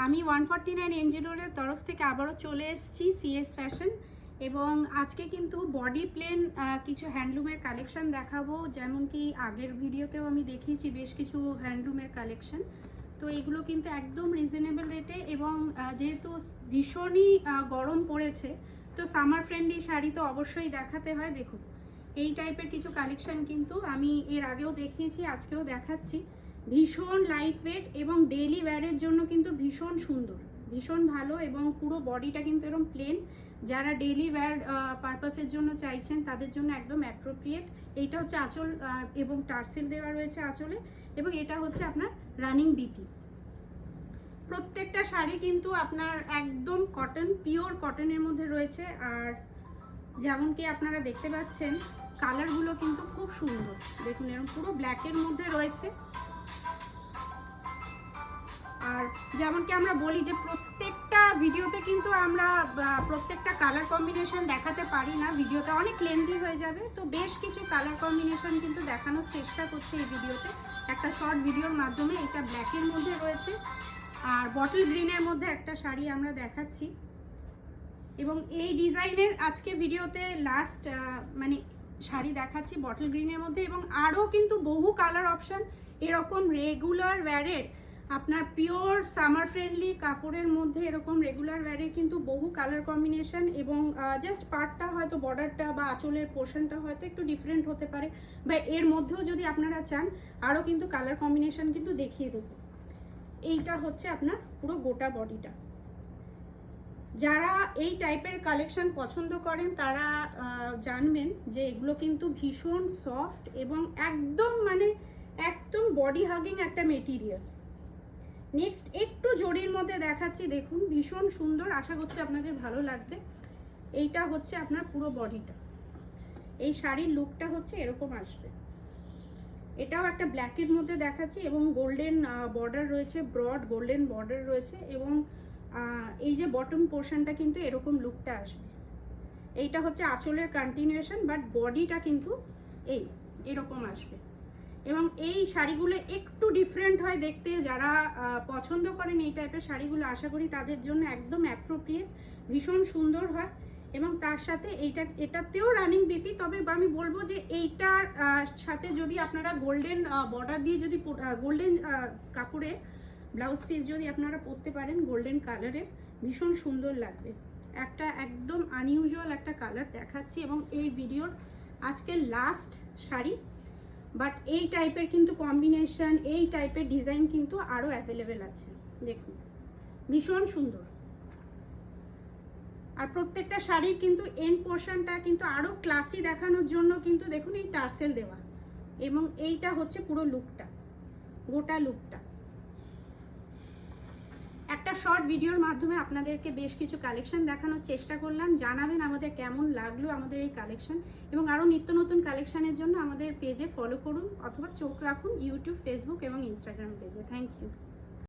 আমি 149 এমজি রোডের তরফ থেকে আবারও চলে এসেছি সিএস ফ্যাশন এবং আজকে কিন্তু বডি প্লেন কিছু হ্যান্ডলুমের কালেকশন দেখাবো। যেমন কি আগের ভিডিওতেও আমি দেখিয়েছি বেশ কিছু হ্যান্ডলুমের কালেকশন। তো এগুলো কিন্তু একদম রিজনেবল রেটে এবং যেহেতু ভীষণই গরম পড়েছে তো সামার ফ্রেন্ডলি শাড়ি তো অবশ্যই দেখাতে হয়। দেখুন এই টাইপের কিছু কালেকশন কিন্তু আমি এর আগেও দেখিয়েছি, আজকেও দেখাচ্ছি। ভীষণ লাইট ওয়েট এবং ডেইলি ওয়্যারের জন্য কিন্তু ভীষণ সুন্দর, ভীষণ ভালো এবং পুরো বডিটা কিন্তু এরকম প্লেন। যারা ডেইলি ওয়্যার পারপাসের জন্য চাইছেন তাদের জন্য একদম অ্যাপ্রোপ্রিয়েট। এইটা হচ্ছে আঁচল এবং টার্সেল দেওয়া রয়েছে আঁচলে এবং এটা হচ্ছে আপনার রানিং বিপি। প্রত্যেকটা শাড়ি কিন্তু আপনার একদম কটন, পিওর কটনের মধ্যে রয়েছে। আর যেমন কি আপনারা দেখতে পাচ্ছেন কালারগুলো কিন্তু খুব সুন্দর। দেখুন এরকম পুরো ব্ল্যাকের মধ্যে রয়েছে। আর যেমন কি আমরা বলি যে প্রত্যেকটা ভিডিওতে কিন্তু আমরা প্রত্যেকটা কালার কম্বিনেশন দেখাতে পারি না, ভিডিওটা অনেক লেন্থি হয়ে যাবে। তো বেশ কিছু কালার কম্বিনেশন কিন্তু দেখানোর চেষ্টা করছে এই ভিডিওতে, একটা শর্ট ভিডিওর মাধ্যমে। এটা ব্ল্যাকের মধ্যে রয়েছে আর বটল গ্রিনের মধ্যে একটা শাড়ি আমরা দেখাচ্ছি। এবং এই ডিজাইনের আজকে ভিডিওতে লাস্ট মানে শাড়ি দেখাচ্ছি বটল গ্রিনের মধ্যে। এবং আরও কিন্তু বহু কালার অপশান এরকম রেগুলার ওয়্যারের, আপনার পিওর সামার ফ্রেন্ডলি কাপড়ের মধ্যে এরকম রেগুলার ওয়্যারের কিন্তু বহু কালার কম্বিনেশন। এবং জাস্ট পার্টটা হয়তো বর্ডারটা বা আঁচলের পোর্শনটা হয়তো একটু ডিফারেন্ট হতে পারে, বা এর মধ্যেও যদি আপনারা চান আরও কিন্তু কালার কম্বিনেশন কিন্তু দেখিয়ে দেবো। এইটা হচ্ছে আপনার পুরো গোটা বডিটা। যারা এই টাইপের কালেকশন পছন্দ করেন তারা জানবেন যে এগুলো কিন্তু ভীষণ সফট এবং একদম একদম বডি হাগিং একটা মেটেরিয়াল। নেক্সট একটু জরির মধ্যে দেখাচ্ছি, দেখুন ভীষণ সুন্দর, আশা করছি আপনাদের ভালো লাগবে। এইটা হচ্ছে আপনার পুরো বডিটা। এই শাড়ির লুকটা হচ্ছে এরকম আসবে। এটাও একটা ব্ল্যাকের মধ্যে দেখাচ্ছি এবং গোল্ডেন বর্ডার রয়েছে, ব্রড গোল্ডেন বর্ডার রয়েছে এবং এই যে বটম পোর্শনটা কিন্তু এরকম লুকটা আসবে। এইটা হচ্ছে আঁচলের কন্টিনিউয়েশন, বাট বডিটা কিন্তু এরকম আসবে। এবং এই শাড়িগুলো একটু ডিফারেন্ট হয় দেখতে। যারা পছন্দ করেন এই টাইপের শাড়িগুলো আশা করি তাদের জন্য একদম অ্যাপ্রোপ্রিয়েট, ভীষণ সুন্দর হয়। এবং তার সাথে এটাতেও রানিং বিপি, তবে আমি বলবো যে এইটার সাথে যদি আপনারা গোল্ডেন বর্ডার দিয়ে যদি গোল্ডেন কাপড়ে ব্লাউজ পিস যদি আপনারা পরতে পারেন গোল্ডেন কালারের, ভীষণ সুন্দর লাগবে। একটা একদম আনইউজুয়াল একটা কালার দেখাচ্ছি এবং এই ভিডিওর আজকে লাস্ট শাড়ি। বাট এই টাইপের কিন্তু কম্বিনেশন, এই টাইপের ডিজাইন কিন্তু আরও অ্যাভেলেবেল আছে। দেখুন ভীষণ সুন্দর। আর প্রত্যেকটা শাড়ির কিন্তু এন্ড পোর্শনটা কিন্তু আরও ক্লাসি দেখানোর জন্য কিন্তু দেখুন এই টার্সেল দেওয়া। এবং এইটা হচ্ছে পুরো লুকটা, গোটা লুকটা। একটা শর্ট ভিডিওর মাধ্যমে আপনাদেরকে বেশ কিছু কালেকশন দেখানোর চেষ্টা করলাম। জানাবেন আমাদের কেমন লাগলো আমাদের এই কালেকশন। এবং আরও নিত্য নতুন কালেকশনের জন্য আমাদের পেজে ফলো করুন অথবা চোখ রাখুন ইউটিউব, ফেসবুক এবং ইনস্টাগ্রাম পেজে। Thank you.